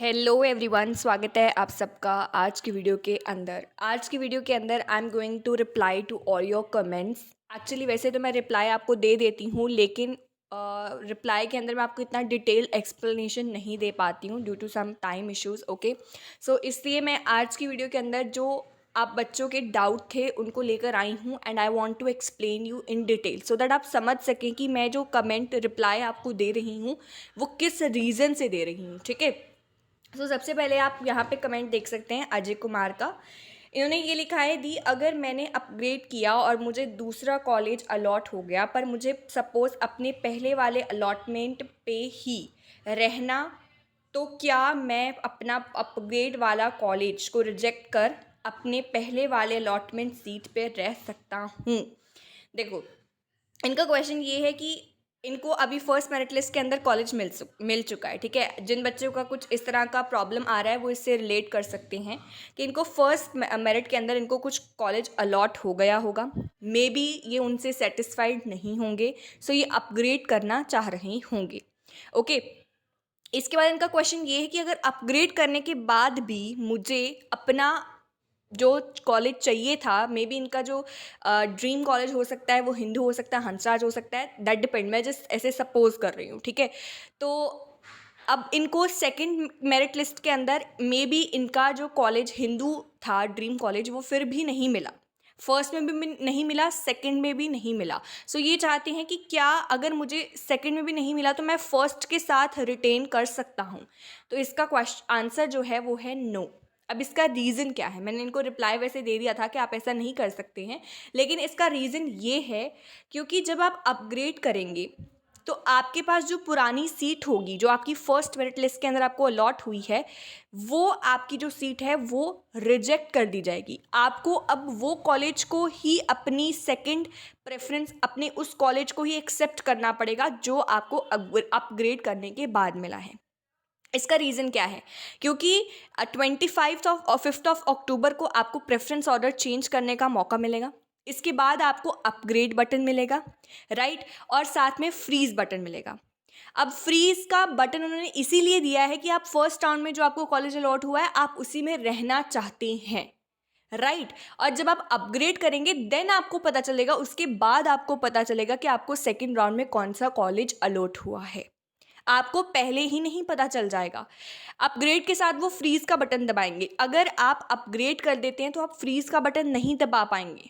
Hello everyone, स्वागत है आप सबका आज की वीडियो के अंदर। I am going to reply to all your comments. Actually वैसे तो मैं रिप्लाई आपको दे देती हूँ, लेकिन रिप्लाई के अंदर मैं आपको इतना डिटेल एक्सप्लेनेशन नहीं दे पाती हूँ due to some time issues. Okay, so इसलिए मैं आज की वीडियो के अंदर जो आप बच्चों के डाउट थे उनको लेकर आई हूँ and I want to explain you in detail so that आप समझ सकें कि मैं जो कमेंट रिप्लाई आपको दे रही हूँ वो किस रीज़न से दे रही हूँ। ठीक है, सबसे पहले आप यहाँ पे कमेंट देख सकते हैं अजय कुमार का। इन्होंने ये लिखा है, दी अगर मैंने अपग्रेड किया और मुझे दूसरा कॉलेज अलॉट हो गया पर मुझे सपोज़ अपने पहले वाले अलॉटमेंट पे ही रहना, तो क्या मैं अपना अपग्रेड वाला कॉलेज को रिजेक्ट कर अपने पहले वाले अलॉटमेंट सीट पे रह सकता हूँ? देखो, इनका क्वेश्चन ये है कि इनको अभी फर्स्ट मेरिट लिस्ट के अंदर कॉलेज मिल चुका है। ठीक है, जिन बच्चों का कुछ इस तरह का प्रॉब्लम आ रहा है वो इससे रिलेट कर सकते हैं कि इनको फर्स्ट मेरिट के अंदर इनको कुछ कॉलेज अलॉट हो गया होगा। मे बी ये उनसे सेटिस्फाइड नहीं होंगे, सो ये अपग्रेड करना चाह रहे होंगे। ओके, इसके बाद इनका क्वेश्चन ये है कि अगर अपग्रेड करने के बाद भी मुझे अपना जो कॉलेज चाहिए था, मे बी इनका जो ड्रीम कॉलेज हो सकता है वो हिंदू हो सकता है, हंसराज हो सकता है, दैट डिपेंड, मैं जस्ट ऐसे सपोज कर रही हूँ। ठीक है, तो अब इनको सेकंड मेरिट लिस्ट के अंदर मे बी इनका जो कॉलेज हिंदू था ड्रीम कॉलेज वो फिर भी नहीं मिला। फर्स्ट में भी नहीं मिला, सेकंड में भी नहीं मिला। सो ये चाहते हैं कि क्या अगर मुझे सेकंड में भी नहीं मिला तो मैं फर्स्ट के साथ रिटेन कर सकता हूँ? तो इसका क्वेश्चन आंसर जो है वो है नो। अब इसका रीज़न क्या है? मैंने इनको रिप्लाई वैसे दे दिया था कि आप ऐसा नहीं कर सकते हैं, लेकिन इसका रीज़न ये है क्योंकि जब आप अपग्रेड करेंगे तो आपके पास जो पुरानी सीट होगी, जो आपकी फर्स्ट मेरिट लिस्ट के अंदर आपको अलॉट हुई है, वो आपकी जो सीट है वो रिजेक्ट कर दी जाएगी। आपको अब वो कॉलेज को ही अपनी सेकंड प्रेफरेंस, अपने उस कॉलेज को ही एक्सेप्ट करना पड़ेगा जो आपको अपग्रेड करने के बाद मिला है। इसका रीज़न क्या है? क्योंकि 5th ऑफ अक्टूबर को आपको प्रेफरेंस ऑर्डर चेंज करने का मौका मिलेगा। इसके बाद आपको अपग्रेड बटन मिलेगा, राइट, और साथ में फ्रीज़ बटन मिलेगा। अब फ्रीज़ का बटन उन्होंने इसीलिए दिया है कि आप फर्स्ट राउंड में जो आपको कॉलेज अलॉट हुआ है आप उसी में रहना चाहते हैं, राइट। और जब आप अपग्रेड करेंगे देन आपको पता चलेगा, उसके बाद आपको पता चलेगा कि आपको सेकेंड राउंड में कौन सा कॉलेज अलॉट हुआ है। आपको पहले ही नहीं पता चल जाएगा। अपग्रेड के साथ वो फ्रीज़ का बटन दबाएंगे। अगर आप अपग्रेड कर देते हैं तो आप फ्रीज़ का बटन नहीं दबा पाएंगे।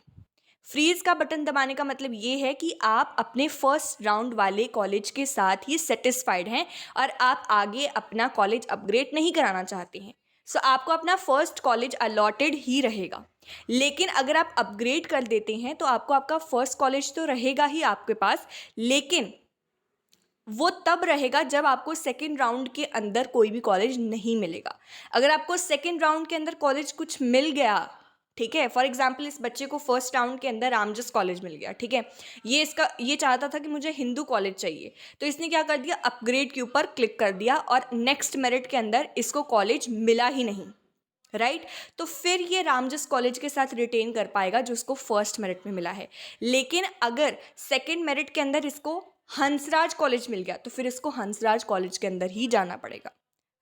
फ्रीज़ का बटन दबाने का मतलब ये है कि आप अपने फर्स्ट राउंड वाले कॉलेज के साथ ही सेटिस्फाइड हैं और आप आगे अपना कॉलेज अपग्रेड नहीं कराना चाहते हैं। सो आपको अपना फर्स्ट कॉलेज अलॉटेड ही रहेगा। लेकिन अगर आप अपग्रेड कर देते हैं तो आपको आपका फर्स्ट कॉलेज तो रहेगा ही आपके पास, लेकिन वो तब रहेगा जब आपको सेकेंड राउंड के अंदर कोई भी कॉलेज नहीं मिलेगा। अगर आपको सेकेंड राउंड के अंदर कॉलेज कुछ मिल गया, ठीक है, फॉर एग्जाम्पल इस बच्चे को फर्स्ट राउंड के अंदर रामजस कॉलेज मिल गया, ठीक है, ये चाहता था कि मुझे हिंदू कॉलेज चाहिए, तो इसने क्या कर दिया, अपग्रेड के ऊपर क्लिक कर दिया और नेक्स्ट मेरिट के अंदर इसको कॉलेज मिला ही नहीं, राइट। तो फिर ये रामजस कॉलेज के साथ रिटेन कर पाएगा जो उसको फर्स्ट मेरिट में मिला है। लेकिन अगर सेकंड मेरिट के अंदर इसको हंसराज कॉलेज मिल गया तो फिर इसको हंसराज कॉलेज के अंदर ही जाना पड़ेगा,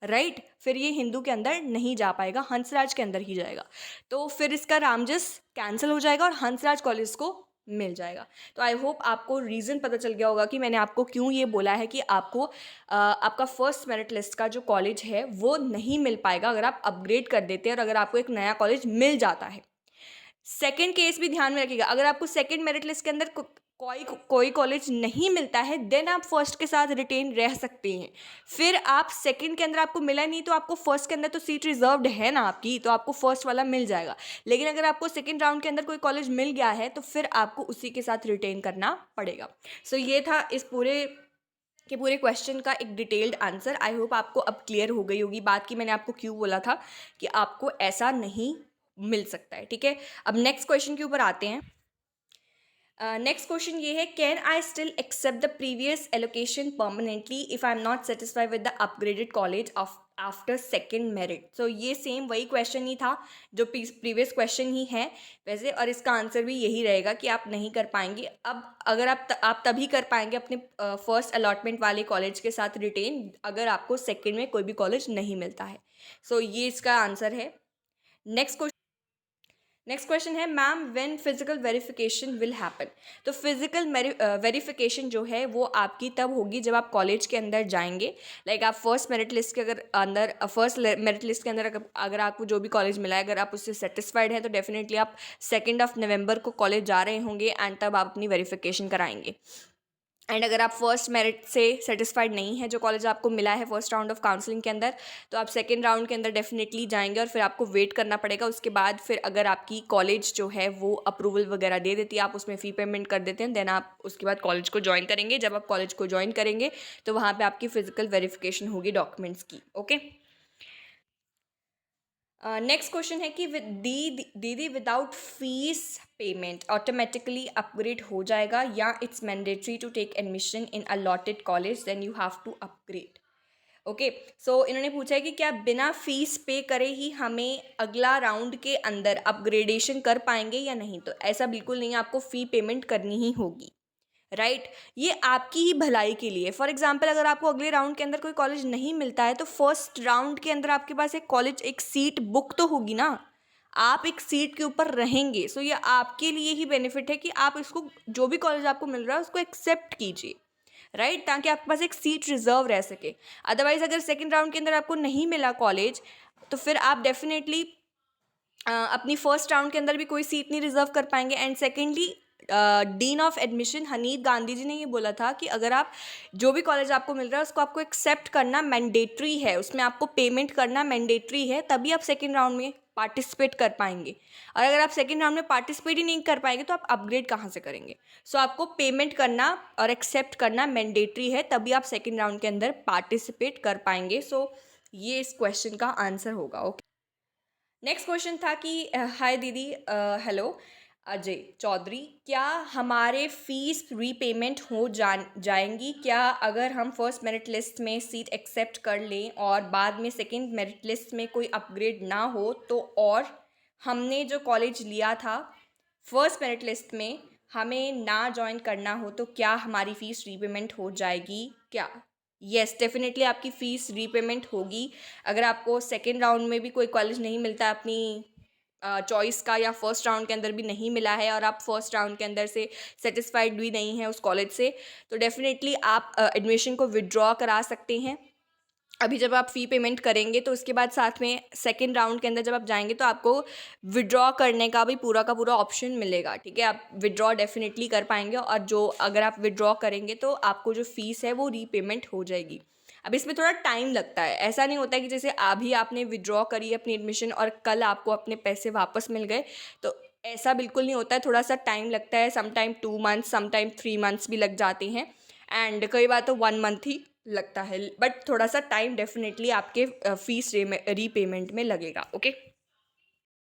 राइट। फिर ये हिंदू के अंदर नहीं जा पाएगा, हंसराज के अंदर ही जाएगा। तो फिर इसका रामजस कैंसिल हो जाएगा और हंसराज कॉलेज को मिल जाएगा। तो आई होप आपको रीज़न पता चल गया होगा कि मैंने आपको क्यों ये बोला है कि आपको आपका फर्स्ट मेरिट लिस्ट का जो कॉलेज है वो नहीं मिल पाएगा अगर आप अपग्रेड कर देते हैं और अगर आपको एक नया कॉलेज मिल जाता है। सेकेंड केस भी ध्यान में रखिएगा, अगर आपको सेकेंड मेरिट लिस्ट के अंदर कोई कॉलेज नहीं मिलता है देन आप फर्स्ट के साथ रिटेन रह सकते हैं। फिर आप सेकंड के अंदर आपको मिला नहीं तो आपको फर्स्ट के अंदर तो सीट रिजर्व्ड है ना आपकी, तो आपको फर्स्ट वाला मिल जाएगा। लेकिन अगर आपको सेकंड राउंड के अंदर कोई कॉलेज मिल गया है तो फिर आपको उसी के साथ रिटेन करना पड़ेगा। सो ये था इस पूरे क्वेश्चन का एक डिटेल्ड आंसर। आई होप आपको अब क्लियर हो गई होगी बात कि मैंने आपको क्यों बोला था कि आपको ऐसा नहीं मिल सकता है। ठीक है, अब नेक्स्ट क्वेश्चन के ऊपर आते हैं। नेक्स्ट क्वेश्चन ये है, can I still accept the previous allocation permanently if I am not satisfied with the upgraded college after second merit. So ये सेम वही क्वेश्चन ही था जो प्रीवियस क्वेश्चन ही है वैसे, और इसका आंसर भी यही रहेगा कि आप नहीं कर पाएंगे। अब अगर आप तभी कर पाएंगे अपने फर्स्ट अलॉटमेंट वाले कॉलेज के साथ रिटेन, अगर आपको सेकेंड में कोई भी कॉलेज नहीं मिलता है। सो ये इसका आंसर है। नेक्स्ट क्वेश्चन है ma'am when physical verification will happen. तो फिजिकल वेरिफिकेशन जो है वो आपकी तब होगी जब आप कॉलेज के अंदर जाएंगे। लाइक आप फर्स्ट मेरिट लिस्ट के अंदर अगर आपको जो भी कॉलेज मिला है अगर आप उससे सेटिस्फाइड हैं तो डेफिनेटली आप 2 नवंबर को कॉलेज जा रहे होंगे एंड तब आप अपनी वेरिफिकेशन कराएंगे। एंड अगर आप फर्स्ट मेरिट से सेटिस्फाइड नहीं है जो कॉलेज आपको मिला है फर्स्ट राउंड ऑफ काउंसलिंग के अंदर, तो आप सेकेंड राउंड के अंदर डेफिनेटली जाएंगे और फिर आपको वेट करना पड़ेगा। उसके बाद फिर अगर आपकी कॉलेज जो है वो अप्रूवल वगैरह दे देती है, आप उसमें फ़ी पेमेंट कर देते हैं, देन आप उसके बाद कॉलेज को ज्वाइन करेंगे। जब आप कॉलेज को ज्वाइन करेंगे तो वहाँ पर आपकी फ़िज़िकल वेरिफिकेशन होगी डॉक्यूमेंट्स की। ओके, नेक्स्ट क्वेश्चन है कि दीदी without fee payment automatically upgrade हो जाएगा या it's mandatory to take admission in allotted college then you have to upgrade. Okay, so इन्होंने पूछा है कि क्या बिना फीस पे करे ही हमें अगला राउंड के अंदर अपग्रेडेशन कर पाएंगे या नहीं। तो ऐसा बिल्कुल नहीं है, आपको फ़ी पेमेंट करनी ही होगी। राइट, ये आपकी ही भलाई के लिए। फॉर एग्जाम्पल अगर आपको अगले राउंड के अंदर कोई कॉलेज नहीं मिलता है तो फर्स्ट राउंड के अंदर आपके पास एक सीट बुक तो होगी ना, आप एक सीट के ऊपर रहेंगे। सो ये आपके लिए ही बेनिफिट है कि आप इसको जो भी कॉलेज आपको मिल रहा है उसको एक्सेप्ट कीजिए। राइट, ताकि आपके पास एक सीट रिजर्व रह सके। अदरवाइज अगर सेकेंड राउंड के अंदर आपको नहीं मिला कॉलेज तो फिर आप डेफिनेटली अपनी फर्स्ट राउंड के अंदर भी कोई सीट नहीं रिजर्व कर पाएंगे। And secondly dean of admission Hanif Gandhi ji ने ये बोला था कि अगर आप जो भी कॉलेज आपको मिल रहा है उसको आपको एक्सेप्ट करना मैंडेटरी है, उसमें आपको पेमेंट करना मैंडेटरी है, तभी आप सेकेंड राउंड में पार्टिसिपेट कर पाएंगे। और अगर आप सेकेंड राउंड में पार्टिसिपेट ही नहीं कर पाएंगे तो आप अपग्रेड कहाँ से करेंगे। सो आपको पेमेंट करना और एक्सेप्ट करना मैंडेटरी है, तभी आप सेकेंड राउंड के अंदर पार्टिसिपेट कर पाएंगे। सो ये इस क्वेश्चन का आंसर होगा। ओके, नेक्स्ट क्वेश्चन था कि हाय दीदी, हेलो अजय चौधरी, क्या हमारे फीस रीपेमेंट हो जाएंगी क्या अगर हम फर्स्ट मेरिट लिस्ट में सीट एक्सेप्ट कर लें और बाद में सेकंड मेरिट लिस्ट में कोई अपग्रेड ना हो तो, और हमने जो कॉलेज लिया था फर्स्ट मेरिट लिस्ट में हमें ना ज्वाइन करना हो तो क्या हमारी फ़ीस रीपेमेंट हो जाएगी क्या। येस, डेफिनेटली आपकी फ़ीस रीपेमेंट होगी। अगर आपको सेकेंड राउंड में भी कोई कॉलेज नहीं मिलता अपनी चॉइस का, या फर्स्ट राउंड के अंदर भी नहीं मिला है और आप फर्स्ट राउंड के अंदर से सेटिस्फाइड भी नहीं है उस कॉलेज से, तो डेफिनेटली आप एडमिशन को विड्रॉ करा सकते हैं। अभी जब आप फ़ी पेमेंट करेंगे तो उसके बाद साथ में सेकेंड राउंड के अंदर जब आप जाएंगे तो आपको विड्रॉ करने का भी पूरा का पूरा ऑप्शन मिलेगा। ठीक है, आप विड्रॉ डेफिनेटली कर पाएंगे और जो अगर आप विड्रॉ करेंगे तो आपको जो फ़ीस है वो रीपेमेंट हो जाएगी। अब इसमें थोड़ा टाइम लगता है, ऐसा नहीं होता है कि जैसे अभी आपने विड्रॉ करी अपनी एडमिशन और कल आपको अपने पैसे वापस मिल गए, तो ऐसा बिल्कुल नहीं होता है। थोड़ा सा टाइम लगता है, समटाइम 2 मंथ्स, समटाइम 3 मंथ्स भी लग जाते हैं, एंड कई बार तो 1 मंथ ही लगता है, बट थोड़ा सा टाइम डेफिनेटली आपके फ़ीस रीपेमेंट में लगेगा। ओके।